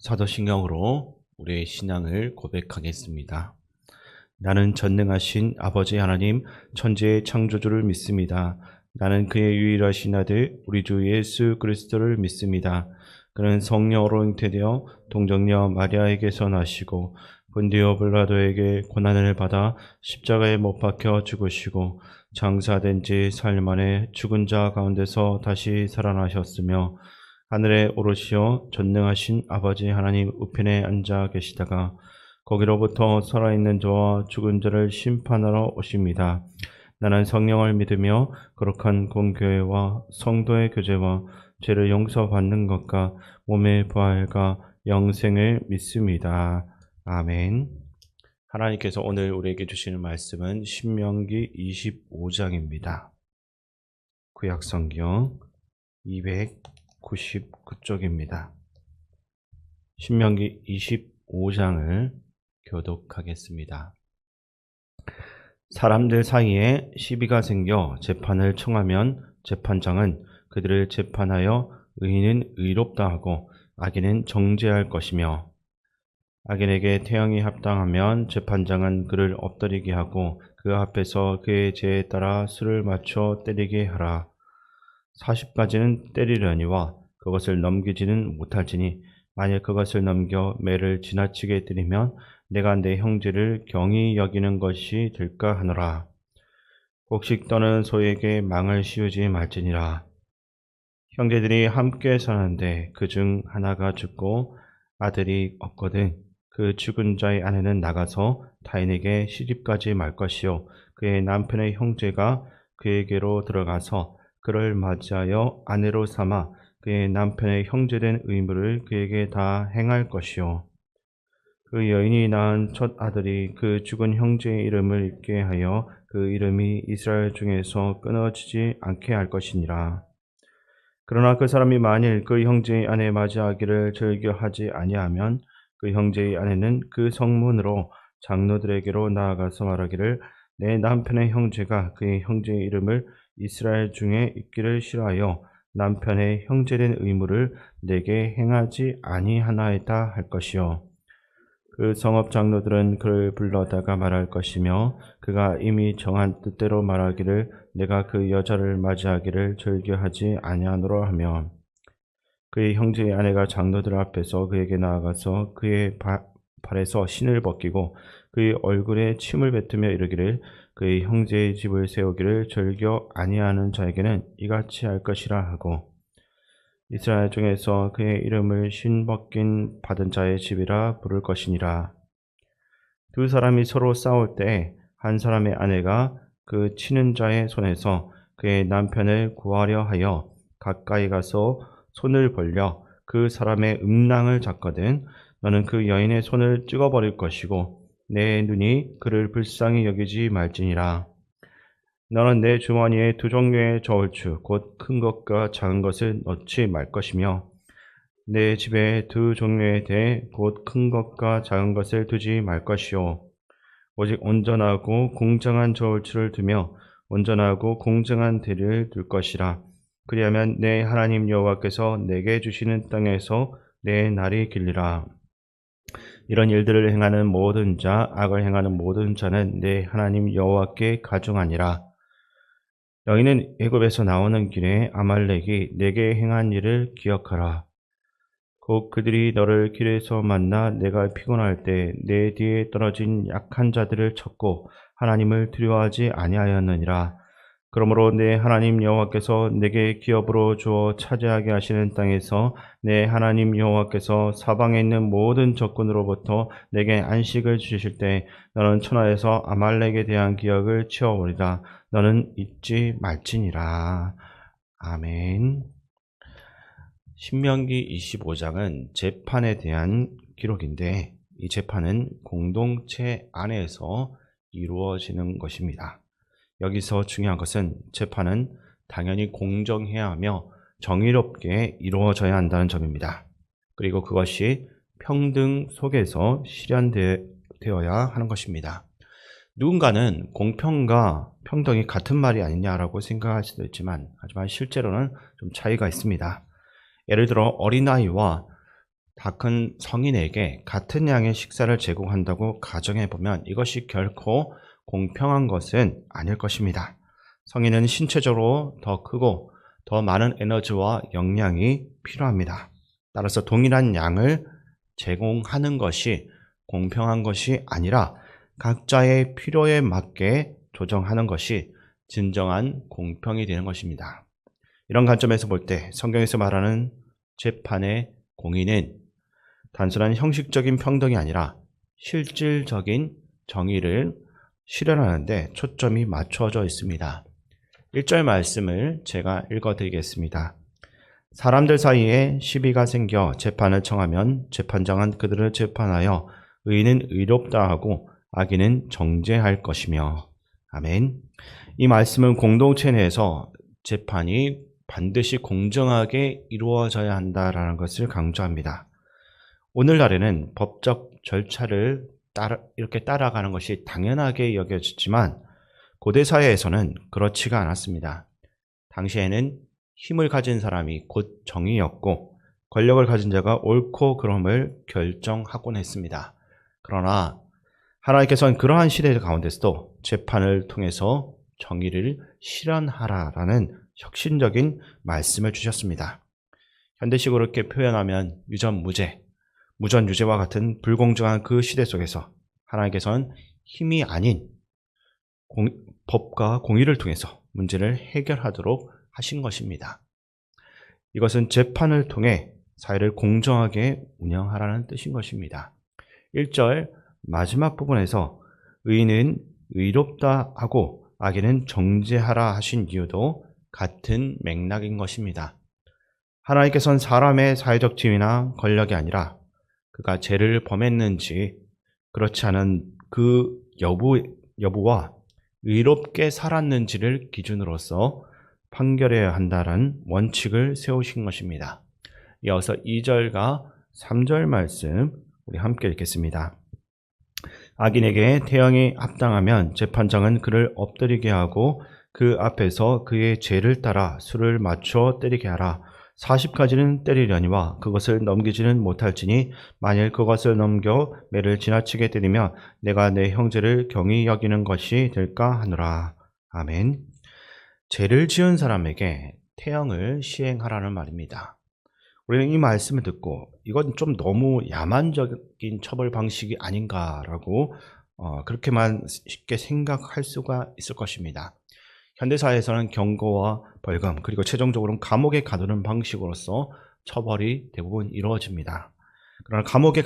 사도신경으로 우리의 신앙을 고백하겠습니다. 나는 전능하신 아버지 하나님 천지의 창조주를 믿습니다. 나는 그의 유일하신 아들 우리 주 예수 그리스도를 믿습니다. 그는 성령으로 잉태되어 동정녀 마리아에게서 나시고 본디오 빌라도에게 고난을 받아 십자가에 못 박혀 죽으시고 장사된 지 사흘 만에 죽은 자 가운데서 다시 살아나셨으며 하늘에 오르시어 전능하신 아버지 하나님 우편에 앉아 계시다가 거기로부터 살아있는 자와 죽은 자를 심판하러 오십니다. 나는 성령을 믿으며 거룩한 공교회와 성도의 교제와 죄를 용서받는 것과 몸의 부활과 영생을 믿습니다. 아멘. 하나님께서 오늘 우리에게 주시는 말씀은 신명기 25장입니다. 구약성경 299쪽입니다. 신명기 25장을 교독하겠습니다. 사람들 사이에 시비가 생겨 재판을 청하면 재판장은 그들을 재판하여 의인은 의롭다 하고 악인은 정죄할 것이며 악인에게 태형이 합당하면 재판장은 그를 엎드리게 하고 그 앞에서 그의 죄에 따라 수를 맞춰 때리게 하라. 40가지는 때리려니와 그것을 넘기지는 못할지니 만일 그것을 넘겨 매를 지나치게 때리면 내가 내 형제를 경히 여기는 것이 될까 하노라. 곡식 떠는 소에게 망을 씌우지 말지니라. 형제들이 함께 사는데 그중 하나가 죽고 아들이 없거든 그 죽은 자의 아내는 나가서 타인에게 시집가지 말 것이요 그의 남편의 형제가 그에게로 들어가서 그를 맞이하여 아내로 삼아 그의 남편의 형제된 의무를 그에게 다 행할 것이요 그 여인이 낳은 첫 아들이 그 죽은 형제의 이름을 잊게 하여 그 이름이 이스라엘 중에서 끊어지지 않게 할 것이니라. 그러나 그 사람이 만일 그 형제의 아내 맞이하기를 즐겨하지 아니하면 그 형제의 아내는 그 성문으로 장로들에게로 나아가서 말하기를 내 남편의 형제가 그의 형제의 이름을 이스라엘 중에 잊기를 싫어하여 남편의 형제된 의무를 내게 행하지 아니하나이다 할 것이요 그 성읍 장로들은 그를 불러다가 말할 것이며 그가 이미 정한 뜻대로 말하기를 내가 그 여자를 맞이하기를 즐겨하지 아니하노라 하며 그의 형제의 아내가 장로들 앞에서 그에게 나아가서 그의 발에서 신을 벗기고 그의 얼굴에 침을 뱉으며 이르기를 그의 형제의 집을 세우기를 즐겨 아니하는 자에게는 이같이 할 것이라 하고 이스라엘 중에서 그의 이름을 신 벗긴 받은 자의 집이라 부를 것이니라. 두 사람이 서로 싸울 때 한 사람의 아내가 그 치는 자의 손에서 그의 남편을 구하려 하여 가까이 가서 손을 벌려 그 사람의 음낭을 잡거든 너는 그 여인의 손을 찍어버릴 것이고 내 눈이 그를 불쌍히 여기지 말지니라. 너는 내 주머니에 두 종류의 저울추 곧 큰 것과 작은 것을 넣지 말 것이며 내 집에 두 종류의 대 곧 큰 것과 작은 것을 두지 말 것이요 오직 온전하고 공정한 저울추를 두며 온전하고 공정한 대를 둘 것이라. 그리하면 내 하나님 여호와께서 내게 주시는 땅에서 내 날이 길리라. 이런 일들을 행하는 모든 자 악을 행하는 모든 자는 내 하나님 여호와께 가중하니라. 너희는 애굽에서 나오는 길에 아말렉이 내게 행한 일을 기억하라. 곧 그들이 너를 길에서 만나 내가 피곤할 때 내 뒤에 떨어진 약한 자들을 쳤고 하나님을 두려워하지 아니하였느니라. 그러므로 내 하나님 여호와께서 내게 기업으로 주어 차지하게 하시는 땅에서 내 하나님 여호와께서 사방에 있는 모든 적군으로부터 내게 안식을 주실 때 너는 천하에서 아말렉에 대한 기억을 치워버리라. 너는 잊지 말지니라. 아멘. 신명기 25장은 재판에 대한 기록인데 이 재판은 공동체 안에서 이루어지는 것입니다. 여기서 중요한 것은 재판은 당연히 공정해야 하며 정의롭게 이루어져야 한다는 점입니다. 그리고 그것이 평등 속에서 실현되어야 하는 것입니다. 누군가는 공평과 평등이 같은 말이 아니냐라고 생각할 수도 있지만 하지만 실제로는 좀 차이가 있습니다. 예를 들어 어린아이와 다 큰 성인에게 같은 양의 식사를 제공한다고 가정해보면 이것이 결코 공평한 것은 아닐 것입니다. 성인은 신체적으로 더 크고 더 많은 에너지와 영양이 필요합니다. 따라서 동일한 양을 제공하는 것이 공평한 것이 아니라 각자의 필요에 맞게 조정하는 것이 진정한 공평이 되는 것입니다. 이런 관점에서 볼 때 성경에서 말하는 재판의 공의는 단순한 형식적인 평등이 아니라 실질적인 정의를 실현하는 데 초점이 맞춰져 있습니다. 1절 말씀을 제가 읽어드리겠습니다. 사람들 사이에 시비가 생겨 재판을 청하면 재판장은 그들을 재판하여 의인은 의롭다 하고 악인은 정죄할 것이며. 아멘. 이 말씀은 공동체 내에서 재판이 반드시 공정하게 이루어져야 한다라는 것을 강조합니다. 오늘날에는 법적 절차를 이렇게 따라가는 것이 당연하게 여겨지지만 고대 사회에서는 그렇지가 않았습니다. 당시에는 힘을 가진 사람이 곧 정의였고 권력을 가진 자가 옳고 그름을 결정하곤 했습니다. 그러나 하나님께서는 그러한 시대 가운데서도 재판을 통해서 정의를 실현하라라는 혁신적인 말씀을 주셨습니다. 현대식으로 이렇게 표현하면 유전무죄, 무전유죄와 같은 불공정한 그 시대 속에서 하나님께서는 힘이 아닌 법과 공의를 통해서 문제를 해결하도록 하신 것입니다. 이것은 재판을 통해 사회를 공정하게 운영하라는 뜻인 것입니다. 1절 마지막 부분에서 의인은 의롭다 하고 악인은 정죄하라 하신 이유도 같은 맥락인 것입니다. 하나님께서는 사람의 사회적 지위나 권력이 아니라 그가 죄를 범했는지 그렇지 않은 그 여부와 의롭게 살았는지를 기준으로서 판결해야 한다는 원칙을 세우신 것입니다. 이어서 2절과 3절 말씀 우리 함께 읽겠습니다. 악인에게 태형이 합당하면 재판장은 그를 엎드리게 하고 그 앞에서 그의 죄를 따라 수를 맞춰 때리게 하라. 40가지는 때리려니와 그것을 넘기지는 못할지니 만일 그것을 넘겨 매를 지나치게 때리며 내가 내 형제를 경히 여기는 것이 될까 하노라. 아멘. 죄를 지은 사람에게 태형을 시행하라는 말입니다. 우리는 이 말씀을 듣고 이건 좀 너무 야만적인 처벌 방식이 아닌가라고 그렇게만 쉽게 생각할 수가 있을 것입니다. 현대사회에서는 경고와 벌금 그리고 최종적으로는 감옥에 가두는 방식으로서 처벌이 대부분 이루어집니다. 그러나 감옥에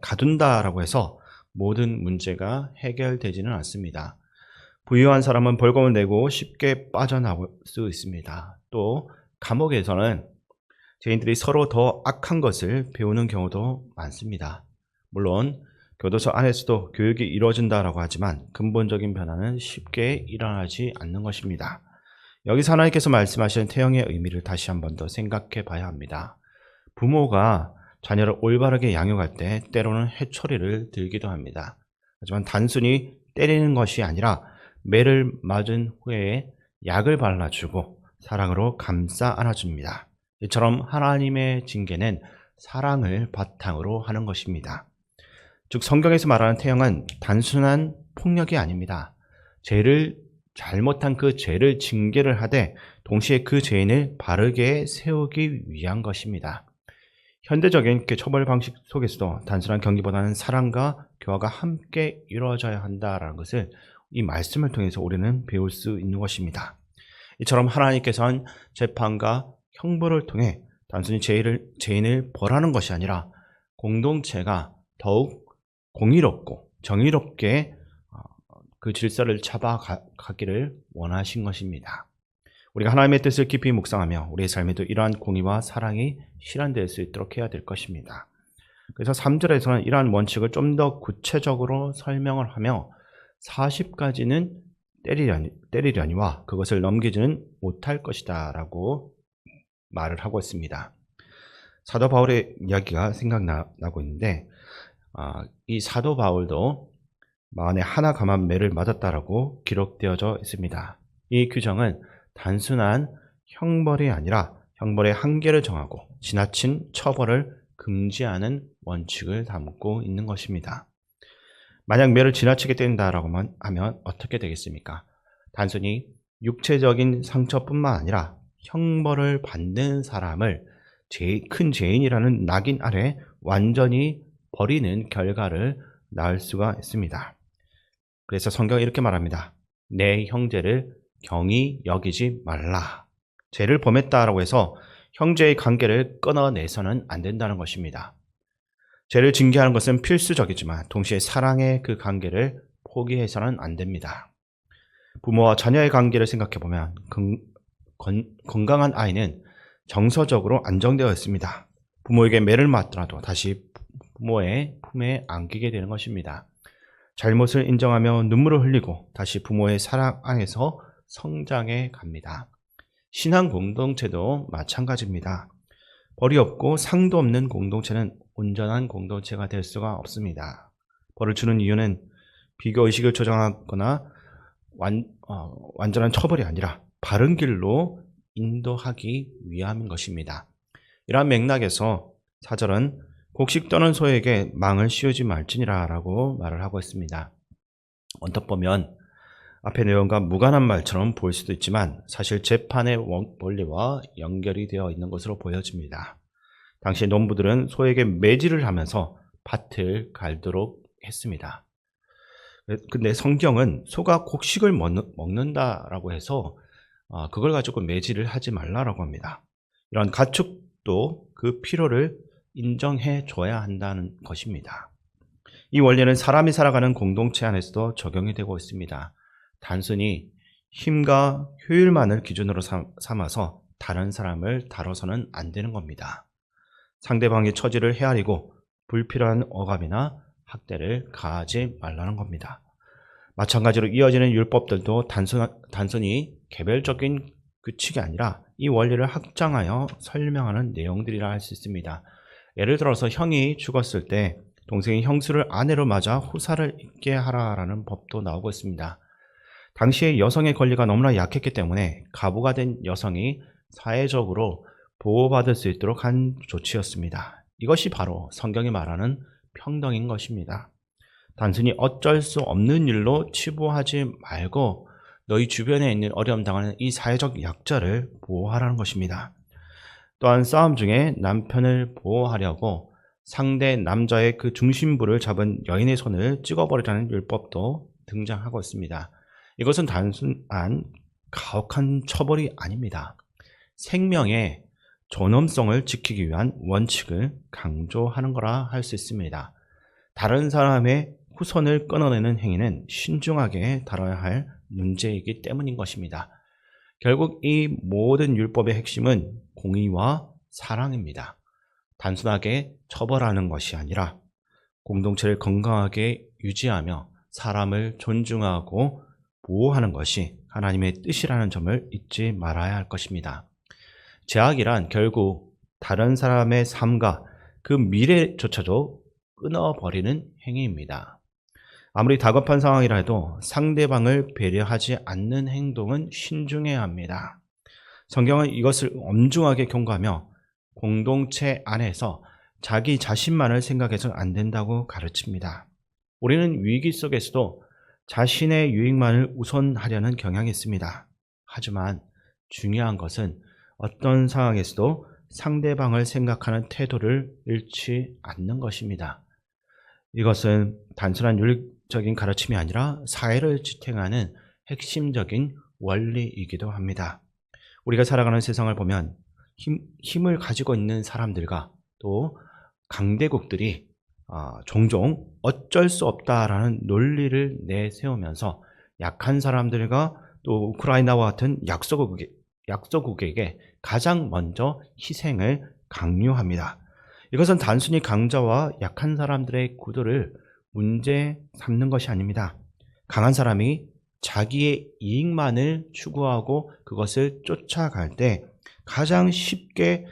가둔다라고 해서 모든 문제가 해결되지는 않습니다. 부유한 사람은 벌금을 내고 쉽게 빠져나올 수 있습니다. 또 감옥에서는 죄인들이 서로 더 악한 것을 배우는 경우도 많습니다. 물론 교도소 안에서도 교육이 이루어진다라고 하지만 근본적인 변화는 쉽게 일어나지 않는 것입니다. 여기서 하나님께서 말씀하시는 태형의 의미를 다시 한 번 더 생각해 봐야 합니다. 부모가 자녀를 올바르게 양육할 때 때로는 해초리를 들기도 합니다. 하지만 단순히 때리는 것이 아니라 매를 맞은 후에 약을 발라주고 사랑으로 감싸 안아줍니다. 이처럼 하나님의 징계는 사랑을 바탕으로 하는 것입니다. 즉 성경에서 말하는 태형은 단순한 폭력이 아닙니다. 죄를 잘못한 그 죄를 징계를 하되 동시에 그 죄인을 바르게 세우기 위한 것입니다. 현대적인 처벌 방식 속에서도 단순한 경기보다는 사랑과 교화가 함께 이루어져야 한다는 것을 이 말씀을 통해서 우리는 배울 수 있는 것입니다. 이처럼 하나님께서는 재판과 형벌을 통해 단순히 죄인을 벌하는 것이 아니라 공동체가 더욱 공의롭고 정의롭게 그 질서를 잡아가기를 원하신 것입니다. 우리가 하나님의 뜻을 깊이 묵상하며 우리의 삶에도 이러한 공의와 사랑이 실현될 수 있도록 해야 될 것입니다. 그래서 3절에서는 이러한 원칙을 좀 더 구체적으로 설명을 하며 40가지는 때리려니와 그것을 넘기지는 못할 것이다 라고 말을 하고 있습니다. 사도 바울의 이야기가 생각나고 있는데 이 사도 바울도 마흔에 하나 감한 매를 맞았다라고 기록되어져 있습니다. 이 규정은 단순한 형벌이 아니라 형벌의 한계를 정하고 지나친 처벌을 금지하는 원칙을 담고 있는 것입니다. 만약 매를 지나치게 때린다라고 하면 어떻게 되겠습니까? 단순히 육체적인 상처뿐만 아니라 형벌을 받는 사람을 큰 죄인이라는 낙인 아래 완전히 버리는 결과를 낳을 수가 있습니다. 그래서 성경은 이렇게 말합니다. 내 형제를 경히 여기지 말라. 죄를 범했다라고 해서 형제의 관계를 끊어내서는 안 된다는 것입니다. 죄를 징계하는 것은 필수적이지만 동시에 사랑의 그 관계를 포기해서는 안 됩니다. 부모와 자녀의 관계를 생각해보면 건강한 아이는 정서적으로 안정되어 있습니다. 부모에게 매를 맞더라도 다시 부모의 품에 안기게 되는 것입니다. 잘못을 인정하며 눈물을 흘리고 다시 부모의 사랑 안에서 성장해 갑니다. 신앙 공동체도 마찬가지입니다. 벌이 없고 상도 없는 공동체는 온전한 공동체가 될 수가 없습니다. 벌을 주는 이유는 비교의식을 조장하거나 완전한 처벌이 아니라 바른 길로 인도하기 위함인 것입니다. 이러한 맥락에서 사절은 곡식 떠는 소에게 망을 씌우지 말지니라 라고 말을 하고 있습니다. 언뜻 보면 앞의 내용과 무관한 말처럼 보일 수도 있지만 사실 재판의 원리와 연결이 되어 있는 것으로 보여집니다. 당시 농부들은 소에게 매질을 하면서 밭을 갈도록 했습니다. 근데 성경은 소가 곡식을 먹는다라고 해서 그걸 가지고 매질을 하지 말라라고 합니다. 이런 가축도 그 필요를 인정해 줘야 한다는 것입니다. 이 원리는 사람이 살아가는 공동체 안에서도 적용이 되고 있습니다. 단순히 힘과 효율만을 기준으로 삼아서 다른 사람을 다뤄서는 안 되는 겁니다. 상대방의 처지를 헤아리고 불필요한 억압이나 학대를 가하지 말라는 겁니다. 마찬가지로 이어지는 율법들도 단순히 개별적인 규칙이 아니라 이 원리를 확장하여 설명하는 내용들이라 할 수 있습니다. 예를 들어서 형이 죽었을 때 동생이 형수를 아내로 맞아 후사를 입게 하라라는 법도 나오고 있습니다. 당시에 여성의 권리가 너무나 약했기 때문에 가부가 된 여성이 사회적으로 보호받을 수 있도록 한 조치였습니다. 이것이 바로 성경이 말하는 평등인 것입니다. 단순히 어쩔 수 없는 일로 치부하지 말고 너희 주변에 있는 어려움 당하는 이 사회적 약자를 보호하라는 것입니다. 또한 싸움 중에 남편을 보호하려고 상대 남자의 그 중심부를 잡은 여인의 손을 찍어버리라는 율법도 등장하고 있습니다. 이것은 단순한 가혹한 처벌이 아닙니다. 생명의 존엄성을 지키기 위한 원칙을 강조하는 거라 할 수 있습니다. 다른 사람의 후손을 끊어내는 행위는 신중하게 다뤄야 할 문제이기 때문인 것입니다. 결국 이 모든 율법의 핵심은 공의와 사랑입니다. 단순하게 처벌하는 것이 아니라 공동체를 건강하게 유지하며 사람을 존중하고 보호하는 것이 하나님의 뜻이라는 점을 잊지 말아야 할 것입니다. 죄악이란 결국 다른 사람의 삶과 그 미래조차도 끊어버리는 행위입니다. 아무리 다급한 상황이라 해도 상대방을 배려하지 않는 행동은 신중해야 합니다. 성경은 이것을 엄중하게 경고하며 공동체 안에서 자기 자신만을 생각해서는 안 된다고 가르칩니다. 우리는 위기 속에서도 자신의 유익만을 우선하려는 경향이 있습니다. 하지만 중요한 것은 어떤 상황에서도 상대방을 생각하는 태도를 잃지 않는 것입니다. 이것은 단순한 윤리적인 가르침이 아니라 사회를 지탱하는 핵심적인 원리이기도 합니다. 우리가 살아가는 세상을 보면 힘을 가지고 있는 사람들과 또 강대국들이 종종 어쩔 수 없다라는 논리를 내세우면서 약한 사람들과 또 우크라이나와 같은 약소국에게 가장 먼저 희생을 강요합니다. 이것은 단순히 강자와 약한 사람들의 구도를 문제 삼는 것이 아닙니다. 강한 사람이 자기의 이익만을 추구하고 그것을 쫓아갈 때 가장 쉽게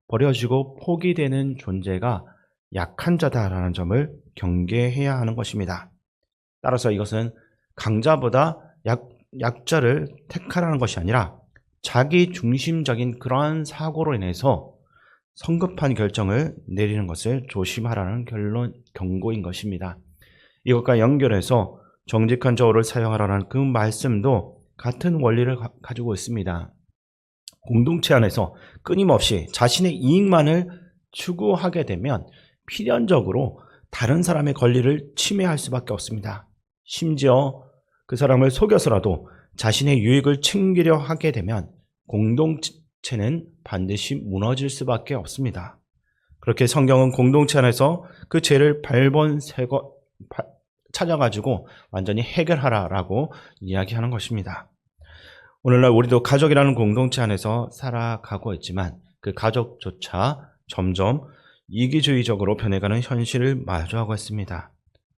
버려지고 포기되는 존재가 약한 자다라는 점을 경계해야 하는 것입니다. 따라서 이것은 강자보다 약자를 택하라는 것이 아니라 자기 중심적인 그러한 사고로 인해서 성급한 결정을 내리는 것을 조심하라는 경고인 것입니다. 이것과 연결해서 정직한 저울을 사용하라는 그 말씀도 같은 원리를 가지고 있습니다. 공동체 안에서 끊임없이 자신의 이익만을 추구하게 되면 필연적으로 다른 사람의 권리를 침해할 수밖에 없습니다. 심지어 그 사람을 속여서라도 자신의 유익을 챙기려 하게 되면 공동체는 반드시 무너질 수밖에 없습니다. 그렇게 성경은 공동체 안에서 그 죄를 찾아가지고 완전히 해결하라라고 이야기하는 것입니다. 오늘날 우리도 가족이라는 공동체 안에서 살아가고 있지만 그 가족조차 점점 이기주의적으로 변해가는 현실을 마주하고 있습니다.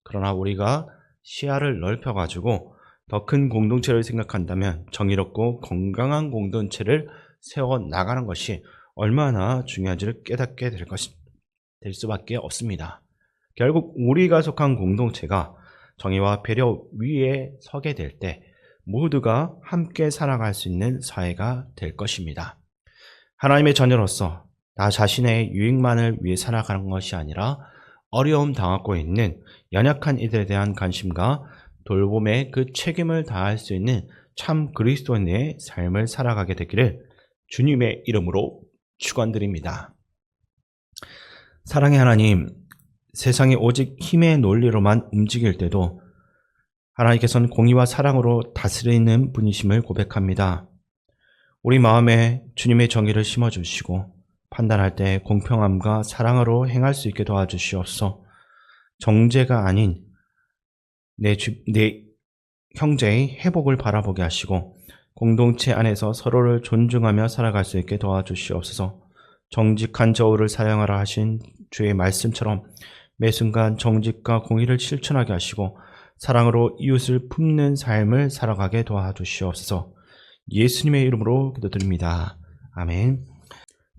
그러나 우리가 시야를 넓혀가지고 더 큰 공동체를 생각한다면 정의롭고 건강한 공동체를 세워나가는 것이 얼마나 중요한지를 깨닫게 될 수밖에 없습니다. 결국 우리가 속한 공동체가 정의와 배려 위에 서게 될 때 모두가 함께 살아갈 수 있는 사회가 될 것입니다. 하나님의 자녀로서 나 자신의 유익만을 위해 살아가는 것이 아니라 어려움 당하고 있는 연약한 이들에 대한 관심과 돌봄의 그 책임을 다할 수 있는 참 그리스도인의 삶을 살아가게 되기를 주님의 이름으로 축원드립니다. 사랑의 하나님, 세상이 오직 힘의 논리로만 움직일 때도 하나님께서는 공의와 사랑으로 다스리는 분이심을 고백합니다. 우리 마음에 주님의 정의를 심어주시고 판단할 때 공평함과 사랑으로 행할 수 있게 도와주시옵소서. 정죄가 아닌 내 형제의 회복을 바라보게 하시고 공동체 안에서 서로를 존중하며 살아갈 수 있게 도와주시옵소서. 정직한 저울을 사용하라 하신 주의 말씀처럼 매 순간 정직과 공의를 실천하게 하시고 사랑으로 이웃을 품는 삶을 살아가게 도와주시옵소서. 예수님의 이름으로 기도드립니다. 아멘.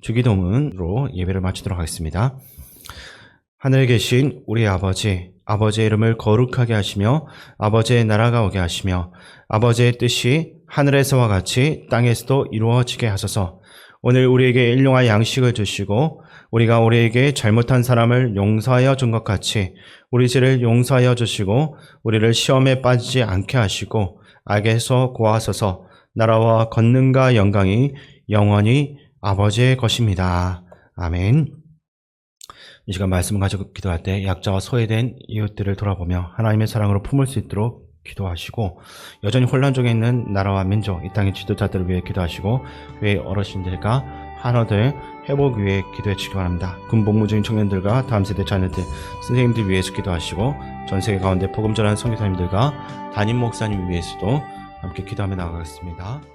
주기도문으로 예배를 마치도록 하겠습니다. 하늘에 계신 우리 아버지, 아버지의 이름을 거룩하게 하시며 아버지의 나라가 오게 하시며 아버지의 뜻이 하늘에서와 같이 땅에서도 이루어지게 하소서. 오늘 우리에게 일용할 양식을 주시고 우리가 우리에게 잘못한 사람을 용서하여 준 것 같이 우리 죄를 용서하여 주시고 우리를 시험에 빠지지 않게 하시고 악에서 구하소서. 나라와 권능과 영광이 영원히 아버지의 것입니다. 아멘. 이 시간 말씀을 가지고 기도할 때 약자와 소외된 이웃들을 돌아보며 하나님의 사랑으로 품을 수 있도록 기도하시고 여전히 혼란 중에 있는 나라와 민족, 이 땅의 지도자들을 위해 기도하시고 교회 어르신들과 한어들 회복 위해 기도해 주시기 바랍니다. 군복무 중인 청년들과 다음 세대 자녀들, 선생님들 위해서 기도하시고 전 세계 가운데 복음 전하는 선교사님들과 담임 목사님 위해서도 함께 기도하며 나아가겠습니다.